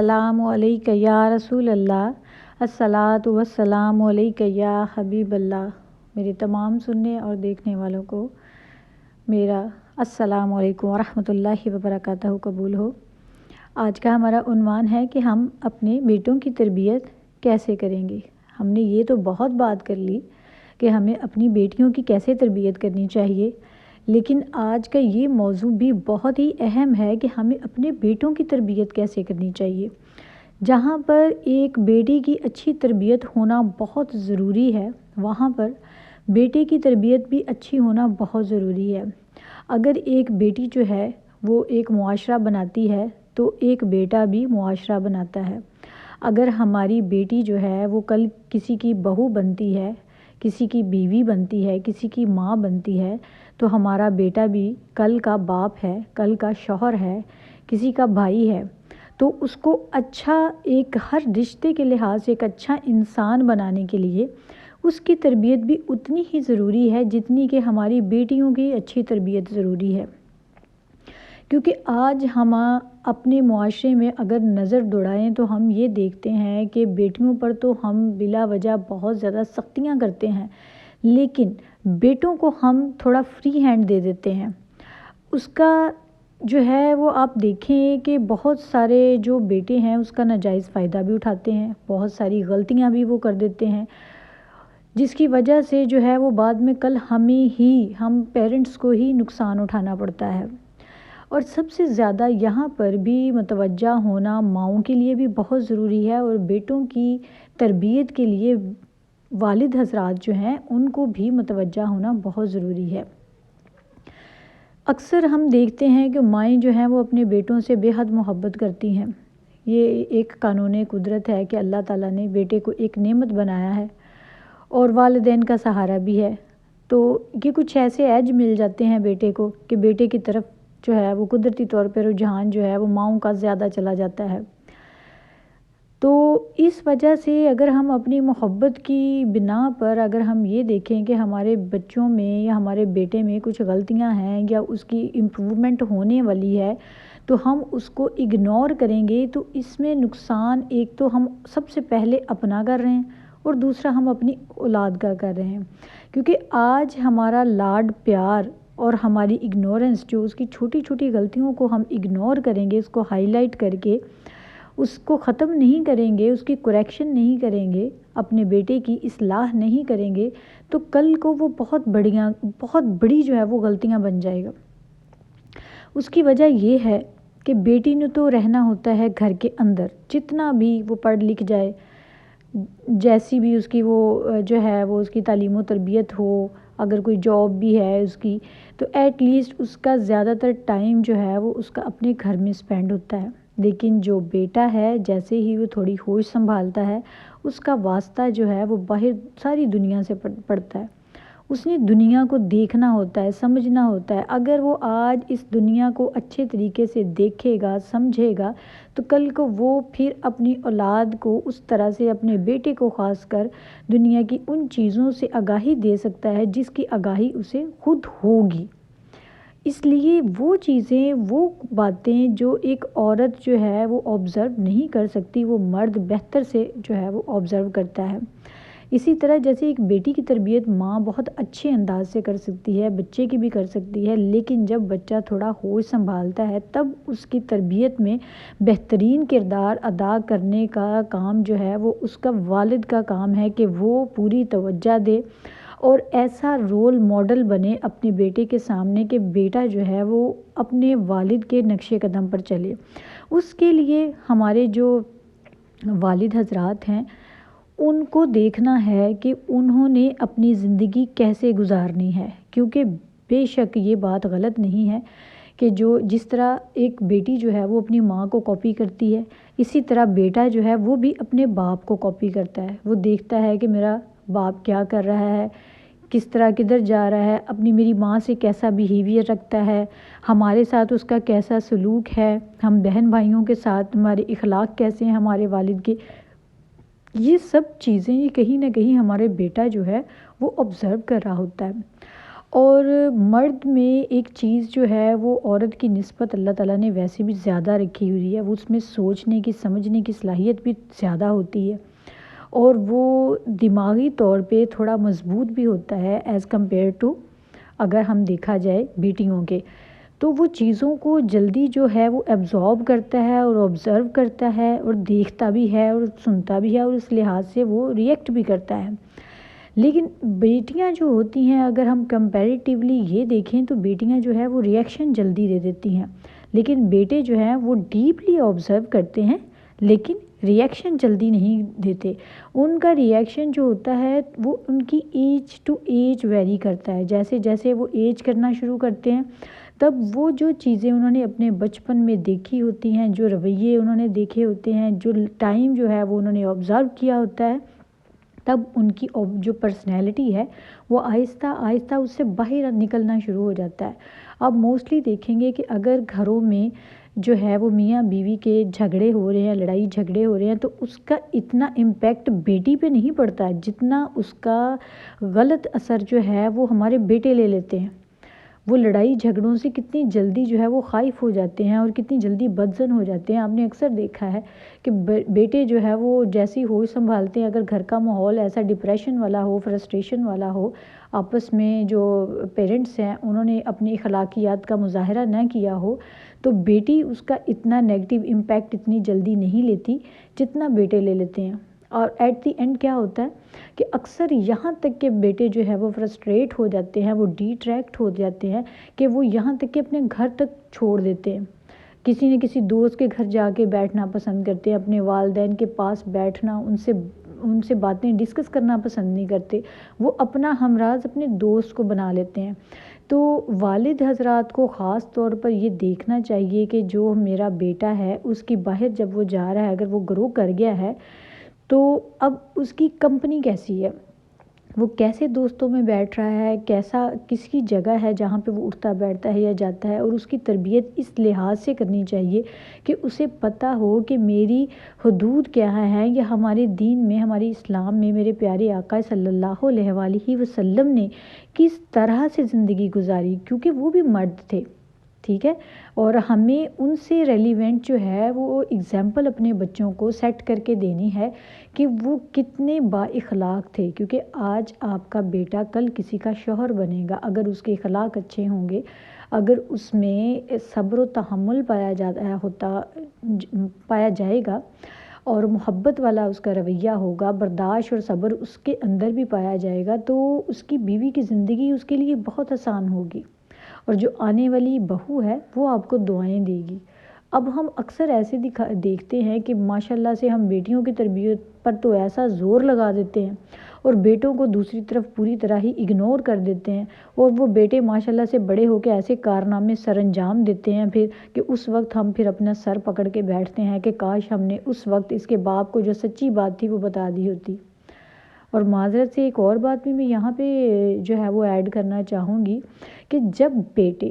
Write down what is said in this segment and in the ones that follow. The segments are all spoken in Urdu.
السلام علیکم یا رسول اللہ، الصلاۃ والسلام علیکم یا حبیب اللہ۔ میرے تمام سننے اور دیکھنے والوں کو میرا السلام علیکم ورحمۃ اللہ وبرکاتہ قبول ہو۔ آج کا ہمارا عنوان ہے کہ ہم اپنے بیٹوں کی تربیت کیسے کریں گے۔ ہم نے یہ تو بہت بات کر لی کہ ہمیں اپنی بیٹیوں کی کیسے تربیت کرنی چاہیے، لیکن آج کا یہ موضوع بھی بہت ہی اہم ہے کہ ہمیں اپنے بیٹوں کی تربیت کیسے کرنی چاہیے۔ جہاں پر ایک بیٹی کی اچھی تربیت ہونا بہت ضروری ہے، وہاں پر بیٹے کی تربیت بھی اچھی ہونا بہت ضروری ہے۔ اگر ایک بیٹی جو ہے وہ ایک معاشرہ بناتی ہے تو ایک بیٹا بھی معاشرہ بناتا ہے۔ اگر ہماری بیٹی جو ہے وہ کل کسی کی بہو بنتی ہے، کسی کی بیوی بنتی ہے، کسی کی ماں بنتی ہے، تو ہمارا بیٹا بھی کل کا باپ ہے، کل کا شوہر ہے، کسی کا بھائی ہے۔ تو اس کو اچھا ایک ہر رشتے کے لحاظ سے ایک اچھا انسان بنانے کے لیے اس کی تربیت بھی اتنی ہی ضروری ہے جتنی کہ ہماری بیٹیوں کی اچھی تربیت ضروری ہے۔ کیونکہ آج ہم اپنے معاشرے میں اگر نظر دوڑائیں تو ہم یہ دیکھتے ہیں کہ بیٹیوں پر تو ہم بلا وجہ بہت زیادہ سختیاں کرتے ہیں، لیکن بیٹوں کو ہم تھوڑا فری ہینڈ دے دیتے ہیں۔ اس کا جو ہے وہ آپ دیکھیں کہ بہت سارے جو بیٹے ہیں اس کا ناجائز فائدہ بھی اٹھاتے ہیں، بہت ساری غلطیاں بھی وہ کر دیتے ہیں، جس کی وجہ سے جو ہے وہ بعد میں کل ہم پیرنٹس کو ہی نقصان اٹھانا پڑتا ہے۔ اور سب سے زیادہ یہاں پر بھی متوجہ ہونا ماؤں کے لیے بھی بہت ضروری ہے، اور بیٹوں کی تربیت کے لیے والد حضرات جو ہیں ان کو بھی متوجہ ہونا بہت ضروری ہے۔ اکثر ہم دیکھتے ہیں کہ مائیں جو ہیں وہ اپنے بیٹوں سے بے حد محبت کرتی ہیں۔ یہ ایک قانون قدرت ہے کہ اللہ تعالیٰ نے بیٹے کو ایک نعمت بنایا ہے اور والدین کا سہارا بھی ہے، تو یہ کچھ ایسے ایج مل جاتے ہیں بیٹے کو کہ بیٹے کی طرف جو ہے وہ قدرتی طور پر رجحان جو ہے وہ ماؤں کا زیادہ چلا جاتا ہے۔ تو اس وجہ سے اگر ہم اپنی محبت کی بنا پر اگر ہم یہ دیکھیں کہ ہمارے بچوں میں یا ہمارے بیٹے میں کچھ غلطیاں ہیں یا اس کی امپرومنٹ ہونے والی ہے، تو ہم اس کو اگنور کریں گے تو اس میں نقصان ایک تو ہم سب سے پہلے اپنا کر رہے ہیں اور دوسرا ہم اپنی اولاد کا کر رہے ہیں۔ کیونکہ آج ہمارا لاڈ پیار اور ہماری اگنورنس جو اس کی چھوٹی چھوٹی غلطیوں کو ہم اگنور کریں گے، اس کو ہائی لائٹ کر کے اس کو ختم نہیں کریں گے، اس کی کریکشن نہیں کریں گے، اپنے بیٹے کی اصلاح نہیں کریں گے، تو کل کو وہ بہت بڑی جو ہے وہ غلطیاں بن جائے گا۔ اس کی وجہ یہ ہے کہ بیٹی نے تو رہنا ہوتا ہے گھر کے اندر، جتنا بھی وہ پڑھ لکھ جائے، جیسی بھی اس کی وہ جو ہے وہ اس کی تعلیم و تربیت ہو، اگر کوئی جاب بھی ہے اس کی، تو ایٹ لیسٹ اس کا زیادہ تر ٹائم جو ہے وہ اس کا اپنے گھر میں سپینڈ ہوتا ہے۔ لیکن جو بیٹا ہے جیسے ہی وہ تھوڑی ہوش سنبھالتا ہے، اس کا واسطہ جو ہے وہ باہر ساری دنیا سے پڑتا ہے۔ اس نے دنیا کو دیکھنا ہوتا ہے، سمجھنا ہوتا ہے۔ اگر وہ آج اس دنیا کو اچھے طریقے سے دیکھے گا، سمجھے گا، تو کل کو وہ پھر اپنی اولاد کو اس طرح سے، اپنے بیٹے کو خاص کر، دنیا کی ان چیزوں سے آگاہی دے سکتا ہے جس کی آگاہی اسے خود ہوگی۔ اس لیے وہ چیزیں، وہ باتیں جو ایک عورت جو ہے وہ آبزرو نہیں کر سکتی، وہ مرد بہتر سے جو ہے وہ آبزرو کرتا ہے۔ اسی طرح جیسے ایک بیٹی کی تربیت ماں بہت اچھے انداز سے کر سکتی ہے، بچے کی بھی کر سکتی ہے، لیکن جب بچہ تھوڑا ہوش سنبھالتا ہے تب اس کی تربیت میں بہترین کردار ادا کرنے کا کام جو ہے وہ اس کا والد کا کام ہے کہ وہ پوری توجہ دے اور ایسا رول ماڈل بنے اپنے بیٹے کے سامنے کہ بیٹا جو ہے وہ اپنے والد کے نقش قدم پر چلے۔ اس کے لیے ہمارے جو والد حضرات ہیں ان کو دیکھنا ہے کہ انہوں نے اپنی زندگی کیسے گزارنی ہے، کیونکہ بے شک یہ بات غلط نہیں ہے کہ جس طرح ایک بیٹی جو ہے وہ اپنی ماں کو کاپی کرتی ہے، اسی طرح بیٹا جو ہے وہ بھی اپنے باپ کو کاپی کرتا ہے۔ وہ دیکھتا ہے کہ میرا باپ کیا کر رہا ہے، کس طرح کدھر جا رہا ہے، اپنی میری ماں سے کیسا بیہیویئر رکھتا ہے، ہمارے ساتھ اس کا کیسا سلوک ہے، ہم بہن بھائیوں کے ساتھ ہمارے اخلاق کیسے ہیں ہمارے والد کے۔ یہ سب چیزیں کہیں نہ کہیں ہمارے بیٹا جو ہے وہ آبزرو کر رہا ہوتا ہے، اور مرد میں ایک چیز جو ہے وہ عورت کی نسبت اللہ تعالیٰ نے ویسے بھی زیادہ رکھی ہوئی ہے، وہ اس میں سوچنے کی سمجھنے کی صلاحیت بھی زیادہ ہوتی ہے، اور وہ دماغی طور پہ تھوڑا مضبوط بھی ہوتا ہے ایز کمپیئر ٹو اگر ہم دیکھا جائے بیٹیوں کے، تو وہ چیزوں کو جلدی جو ہے وہ ایبزارب کرتا ہے اور آبزرو کرتا ہے اور دیکھتا بھی ہے اور سنتا بھی ہے، اور اس لحاظ سے وہ ریئیکٹ بھی کرتا ہے۔ لیکن بیٹیاں جو ہوتی ہیں اگر ہم کمپیریٹیولی یہ دیکھیں تو بیٹیاں جو ہے وہ ریئیکشن جلدی دے دیتی ہیں، لیکن بیٹے جو ہیں وہ ڈیپلی آبزرو کرتے ہیں لیکن ریئیکشن جلدی نہیں دیتے۔ ان کا ریئیکشن جو ہوتا ہے وہ ان کی ایج ٹو ایج ویری کرتا ہے، جیسے جیسے وہ ایج کرنا شروع کرتے ہیں تب وہ جو چیزیں انہوں نے اپنے بچپن میں دیکھی ہوتی ہیں، جو رویے انہوں نے دیکھے ہوتے ہیں، جو ٹائم جو ہے وہ انہوں نے آبزرو کیا ہوتا ہے، تب ان کی جو پرسنالٹی ہے وہ آہستہ آہستہ اس سے باہر نکلنا شروع ہو جاتا ہے۔ اب موسٹلی دیکھیں گے کہ اگر گھروں میں جو ہے وہ میاں بیوی کے جھگڑے ہو رہے ہیں، لڑائی جھگڑے ہو رہے ہیں، تو اس کا اتنا امپیکٹ بیٹی پہ نہیں پڑتا ہے جتنا اس کا غلط اثر جو ہے وہ ہمارے بیٹے لے لیتے ہیں۔ وہ لڑائی جھگڑوں سے کتنی جلدی جو ہے وہ خائف ہو جاتے ہیں اور کتنی جلدی بدظن ہو جاتے ہیں۔ آپ نے اکثر دیکھا ہے کہ بیٹے جو ہے وہ جیسی ہوش سنبھالتے ہیں، اگر گھر کا ماحول ایسا ڈپریشن والا ہو، فرسٹریشن والا ہو، آپس میں جو پیرنٹس ہیں انہوں نے اپنی اخلاقیات کا مظاہرہ نہ کیا ہو، تو بیٹی اس کا اتنا نیگیٹو امپیکٹ اتنی جلدی نہیں لیتی جتنا بیٹے لے لیتے ہیں۔ اور ایٹ دی اینڈ کیا ہوتا ہے کہ اکثر یہاں تک کہ بیٹے جو ہے وہ فرسٹریٹ ہو جاتے ہیں، وہ ڈیٹریکٹ ہو جاتے ہیں کہ وہ یہاں تک کہ اپنے گھر تک چھوڑ دیتے ہیں، کسی نہ کسی دوست کے گھر جا کے بیٹھنا پسند کرتے ہیں، اپنے والدین کے پاس بیٹھنا، ان سے باتیں ڈسکس کرنا پسند نہیں کرتے، وہ اپنا ہمراز اپنے دوست کو بنا لیتے ہیں۔ تو والد حضرات کو خاص طور پر یہ دیکھنا چاہیے کہ جو میرا بیٹا ہے اس کی باہر جب وہ جا رہا ہے، اگر وہ گرو کر گیا ہے تو اب اس کی کمپنی کیسی ہے، وہ کیسے دوستوں میں بیٹھ رہا ہے، کیسا کس کی جگہ ہے جہاں پہ وہ اٹھتا بیٹھتا ہے یا جاتا ہے، اور اس کی تربیت اس لحاظ سے کرنی چاہیے کہ اسے پتہ ہو کہ میری حدود کیا ہے، یا ہمارے دین میں، ہمارے اسلام میں میرے پیارے آقا صلی اللہ علیہ وآلہ وسلم نے کس طرح سے زندگی گزاری، کیونکہ وہ بھی مرد تھے، ٹھیک ہے، اور ہمیں ان سے ریلیونٹ جو ہے وہ اگزامپل اپنے بچوں کو سیٹ کر کے دینی ہے کہ وہ کتنے با اخلاق تھے، کیونکہ آج آپ کا بیٹا کل کسی کا شوہر بنے گا اگر اس کے اخلاق اچھے ہوں گے، اگر اس میں صبر و تحمل پایا جائے گا اور محبت والا اس کا رویہ ہوگا، برداشت اور صبر اس کے اندر بھی پایا جائے گا، تو اس کی بیوی کی زندگی اس کے لیے بہت آسان ہوگی، اور جو آنے والی بہو ہے وہ آپ کو دعائیں دے گی۔ اب ہم اکثر ایسے دیکھتے ہیں کہ ماشاءاللہ سے ہم بیٹیوں کی تربیت پر تو ایسا زور لگا دیتے ہیں اور بیٹوں کو دوسری طرف پوری طرح ہی اگنور کر دیتے ہیں، اور وہ بیٹے ماشاءاللہ سے بڑے ہو کے ایسے کارنامے سر انجام دیتے ہیں پھر کہ اس وقت ہم پھر اپنا سر پکڑ کے بیٹھتے ہیں کہ کاش ہم نے اس وقت اس کے باپ کو جو سچی بات تھی وہ بتا دی ہوتی۔ اور معذرت سے ایک اور بات بھی میں یہاں پہ جو ہے وہ ایڈ کرنا چاہوں گی کہ جب بیٹے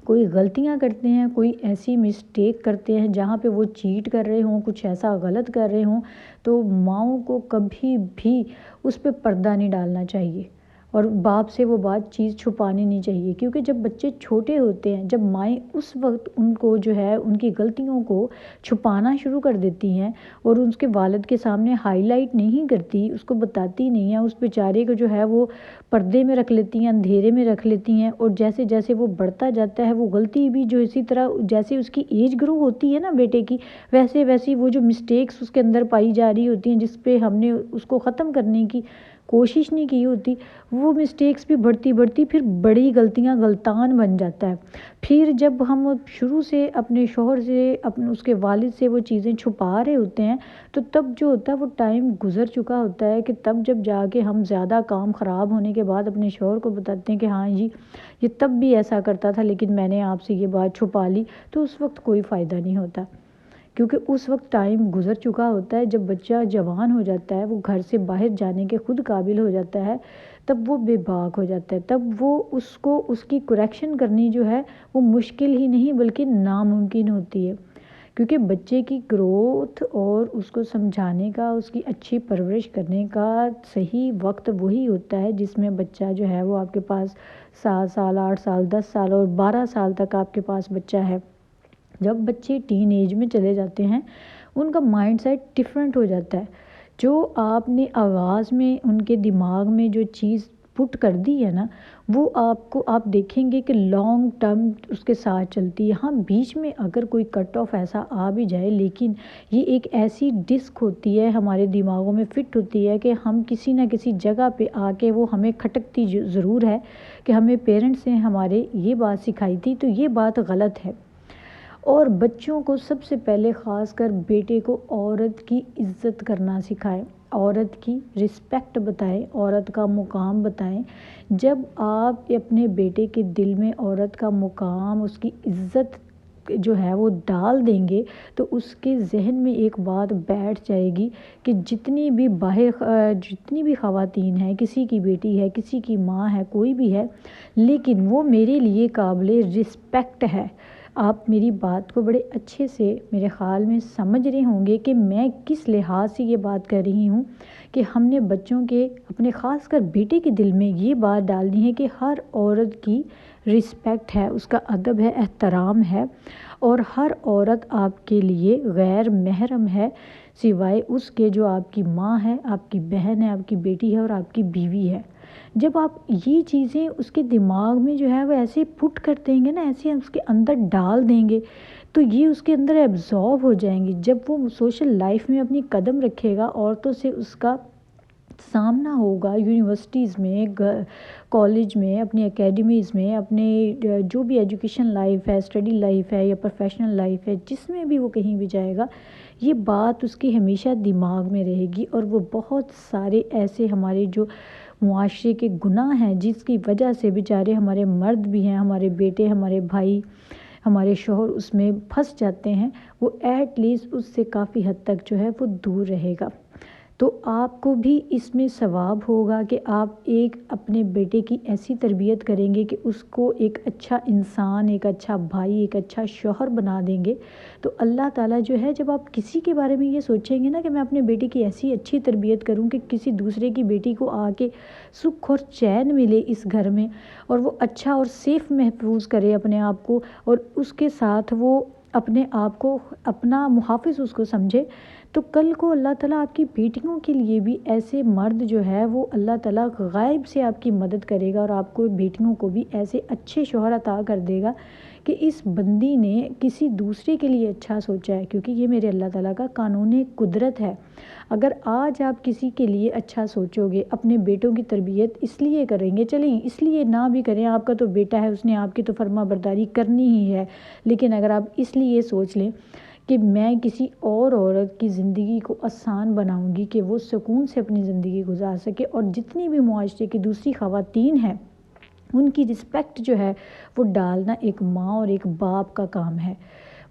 کوئی غلطیاں کرتے ہیں، کوئی ایسی مسٹیک کرتے ہیں جہاں پہ وہ چیٹ کر رہے ہوں، کچھ ایسا غلط کر رہے ہوں، تو ماؤں کو کبھی بھی اس پہ پردہ نہیں ڈالنا چاہیے اور باپ سے وہ بات چیز چھپانی نہیں چاہیے، کیونکہ جب بچے چھوٹے ہوتے ہیں، جب مائیں اس وقت ان کو جو ہے ان کی غلطیوں کو چھپانا شروع کر دیتی ہیں اور اس کے والد کے سامنے ہائی لائٹ نہیں کرتی، اس کو بتاتی نہیں ہیں، اس بیچارے کو جو ہے وہ پردے میں رکھ لیتی ہیں، اندھیرے میں رکھ لیتی ہیں، اور جیسے جیسے وہ بڑھتا جاتا ہے وہ غلطی بھی جو اسی طرح جیسے اس کی ایج گرو ہوتی ہے نا بیٹے کی، ویسے ویسی وہ جو مسٹیکس اس کے اندر پائی جا رہی ہوتی ہیں جس پہ ہم نے اس کو ختم کرنے کی کوشش نہیں کی ہوتی، وہ مسٹیکس بھی بڑھتی بڑھتی پھر بڑی غلطیاں غلطان بن جاتا ہے۔ پھر جب ہم شروع سے اپنے شوہر سے اس کے والد سے وہ چیزیں چھپا رہے ہوتے ہیں تو تب جو ہوتا ہے وہ ٹائم گزر چکا ہوتا ہے کہ تب جب جا کے ہم زیادہ کام خراب ہونے کے بعد اپنے شوہر کو بتاتے ہیں کہ ہاں جی یہ تب بھی ایسا کرتا تھا لیکن میں نے آپ سے یہ بات چھپا لی، تو اس وقت کوئی فائدہ نہیں ہوتا، کیونکہ اس وقت ٹائم گزر چکا ہوتا ہے۔ جب بچہ جوان ہو جاتا ہے، وہ گھر سے باہر جانے کے خود قابل ہو جاتا ہے، تب وہ بے باک ہو جاتا ہے، تب وہ اس کی کریکشن کرنی جو ہے وہ مشکل ہی نہیں بلکہ ناممکن ہوتی ہے، کیونکہ بچے کی گروتھ اور اس کو سمجھانے کا، اس کی اچھی پرورش کرنے کا صحیح وقت وہی ہوتا ہے جس میں بچہ جو ہے وہ آپ کے پاس 7 سال، 8 سال، 10 سال اور 12 سال تک آپ کے پاس بچہ ہے۔ جب بچے ٹین ایج میں چلے جاتے ہیں ان کا مائنڈ سیٹ ڈفرینٹ ہو جاتا ہے۔ جو آپ نے آغاز میں ان کے دماغ میں جو چیز پٹ کر دی ہے نا، وہ آپ دیکھیں گے کہ لانگ ٹرم اس کے ساتھ چلتی ہے۔ ہاں بیچ میں اگر کوئی کٹ آف ایسا آ بھی جائے، لیکن یہ ایک ایسی ڈسک ہوتی ہے ہمارے دماغوں میں فٹ ہوتی ہے کہ ہم کسی نہ کسی جگہ پہ آ کے وہ ہمیں کھٹکتی ضرور ہے کہ ہمیں پیرنٹس نے ہمارے یہ بات سکھائی تھی تو یہ بات غلط ہے۔ اور بچوں کو سب سے پہلے خاص کر بیٹے کو عورت کی عزت کرنا سکھائیں، عورت کی رسپیکٹ بتائیں، عورت کا مقام بتائیں۔ جب آپ اپنے بیٹے کے دل میں عورت کا مقام، اس کی عزت جو ہے وہ ڈال دیں گے تو اس کے ذہن میں ایک بات بیٹھ جائے گی کہ جتنی بھی خواتین ہیں، کسی کی بیٹی ہے، کسی کی ماں ہے، کوئی بھی ہے، لیکن وہ میرے لیے قابل رسپیکٹ ہے۔ آپ میری بات کو بڑے اچھے سے میرے خیال میں سمجھ رہے ہوں گے کہ میں کس لحاظ سے یہ بات کر رہی ہوں کہ ہم نے بچوں کے، اپنے خاص کر بیٹے کے دل میں یہ بات ڈالنی ہے کہ ہر عورت کی رسپیکٹ ہے، اس کا ادب ہے، احترام ہے، اور ہر عورت آپ کے لیے غیر محرم ہے سوائے اس کے جو آپ کی ماں ہے، آپ کی بہن ہے، آپ کی بیٹی ہے اور آپ کی بیوی ہے۔ جب آپ یہ چیزیں اس کے دماغ میں جو ہے وہ ایسے پٹ کر دیں گے نا، ایسے اس کے اندر ڈال دیں گے تو یہ اس کے اندر ایبزارب ہو جائیں گی۔ جب وہ سوشل لائف میں اپنی قدم رکھے گا، عورتوں سے اس کا سامنا ہوگا، یونیورسٹیز میں، کالج میں، اپنی اکیڈمیز میں، اپنے جو بھی ایجوکیشن لائف ہے، اسٹڈی لائف ہے یا پروفیشنل لائف ہے، جس میں بھی وہ کہیں بھی جائے گا، یہ بات اس کی ہمیشہ دماغ میں رہے گی۔ اور وہ بہت سارے ایسے ہمارے جو معاشرے کے گناہ ہیں جس کی وجہ سے بیچارے ہمارے مرد بھی ہیں، ہمارے بیٹے، ہمارے بھائی، ہمارے شوہر اس میں پھنس جاتے ہیں، وہ ایٹ لیسٹ اس سے کافی حد تک جو ہے وہ دور رہے گا۔ تو آپ کو بھی اس میں ثواب ہوگا کہ آپ ایک اپنے بیٹے کی ایسی تربیت کریں گے کہ اس کو ایک اچھا انسان، ایک اچھا بھائی، ایک اچھا شوہر بنا دیں گے۔ تو اللہ تعالیٰ جو ہے، جب آپ کسی کے بارے میں یہ سوچیں گے نا کہ میں اپنے بیٹے کی ایسی اچھی تربیت کروں کہ کسی دوسرے کی بیٹی کو آ کے سکھ اور چین ملے اس گھر میں، اور وہ اچھا اور سیف محفوظ کرے اپنے آپ کو، اور اس کے ساتھ وہ اپنے آپ کو اپنا محافظ اس کو سمجھے، تو کل کو اللہ تعالیٰ آپ کی بیٹیوں کے لیے بھی ایسے مرد جو ہے وہ اللہ تعالیٰ غائب سے آپ کی مدد کرے گا، اور آپ کو بیٹیوں کو بھی ایسے اچھے شوہر عطا کر دے گا کہ اس بندی نے کسی دوسرے کے لیے اچھا سوچا ہے، کیونکہ یہ میرے اللہ تعالیٰ کا قانون قدرت ہے۔ اگر آج آپ کسی کے لیے اچھا سوچو گے، اپنے بیٹوں کی تربیت اس لیے کریں گے، چلیں اس لیے نہ بھی کریں، آپ کا تو بیٹا ہے، اس نے آپ کی تو فرما برداری کرنی ہی ہے، لیکن اگر آپ اس لیے سوچ لیں کہ میں کسی اور عورت کی زندگی کو آسان بناؤں گی کہ وہ سکون سے اپنی زندگی گزار سکے، اور جتنی بھی معاشرے کی دوسری خواتین ہیں ان کی رسپیکٹ جو ہے وہ ڈالنا ایک ماں اور ایک باپ کا کام ہے۔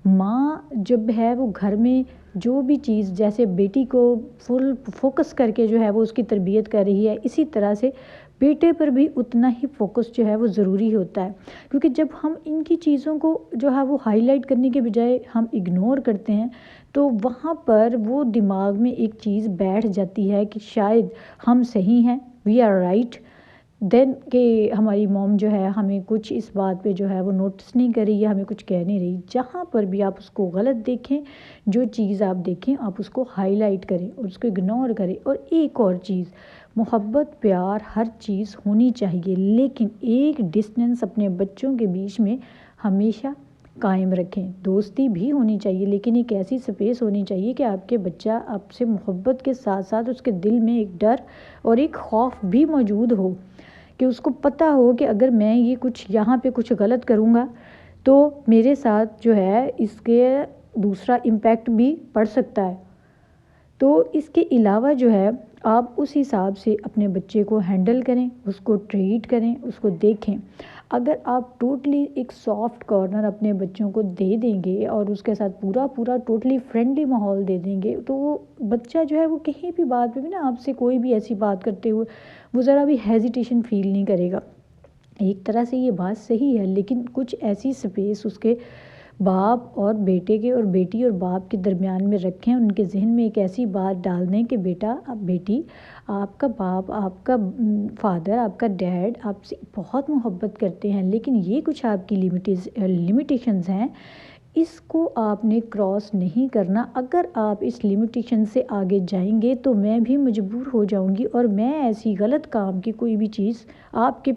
ماں جب ہے وہ گھر میں جو بھی چیز، جیسے بیٹی کو فل فوکس کر کے جو ہے وہ اس کی تربیت کر رہی ہے، اسی طرح سے بیٹے پر بھی اتنا ہی فوکس جو ہے وہ ضروری ہوتا ہے، کیونکہ جب ہم ان کی چیزوں کو جو ہے وہ ہائی لائٹ کرنے کے بجائے ہم اگنور کرتے ہیں تو وہاں پر وہ دماغ میں ایک چیز بیٹھ جاتی ہے کہ شاید ہم صحیح ہیں، وی آر رائٹ، دین کہ ہماری موم جو ہے ہمیں کچھ اس بات پہ جو ہے وہ نوٹس نہیں کر رہی ہے، ہمیں کچھ کہہ نہیں رہی۔ جہاں پر بھی آپ اس کو غلط دیکھیں، جو چیز آپ دیکھیں آپ اس کو ہائی لائٹ کریں اور اس کو اگنور کریں۔ اور ایک اور چیز، محبت، پیار، ہر چیز ہونی چاہیے، لیکن ایک ڈسٹینس اپنے بچوں کے بیچ میں ہمیشہ قائم رکھیں۔ دوستی بھی ہونی چاہیے، لیکن ایک ایسی سپیس ہونی چاہیے کہ آپ کے بچہ آپ سے محبت کے ساتھ ساتھ اس کے دل میں ایک ڈر اور ایک خوف بھی موجود ہو، کہ اس کو پتہ ہو کہ اگر میں یہ کچھ یہاں پہ کچھ غلط کروں گا تو میرے ساتھ جو ہے اس کے دوسرا امپیکٹ بھی پڑ سکتا ہے۔ تو اس کے علاوہ جو ہے آپ اس حساب سے اپنے بچے کو ہینڈل کریں، اس کو ٹریٹ کریں، اس کو دیکھیں۔ اگر آپ ٹوٹلی ایک سافٹ کارنر اپنے بچوں کو دے دیں گے اور اس کے ساتھ پورا ٹوٹلی فرینڈلی ماحول دے دیں گے تو وہ بچہ جو ہے وہ کہیں بھی بات پہ بھی نا، آپ سے کوئی بھی ایسی بات کرتے ہوئے وہ ذرا بھی ہیزیٹیشن فیل نہیں کرے گا۔ ایک طرح سے یہ بات صحیح ہے، لیکن کچھ ایسی سپیس اس کے باپ اور بیٹے کے اور بیٹی اور باپ کے درمیان میں رکھیں، ان کے ذہن میں ایک ایسی بات ڈال دیں کہ بیٹا بیٹی، آپ کا باپ، آپ کا فادر، آپ کا ڈیڈ آپ سے بہت محبت کرتے ہیں، لیکن یہ کچھ آپ کی لیمیٹیشنز ہیں، اس کو آپ نے کراس نہیں کرنا۔ اگر آپ اس لیمیٹیشن سے آگے جائیں گے تو میں بھی مجبور ہو جاؤں گی اور میں ایسی غلط کام کی کوئی بھی چیز آپ کے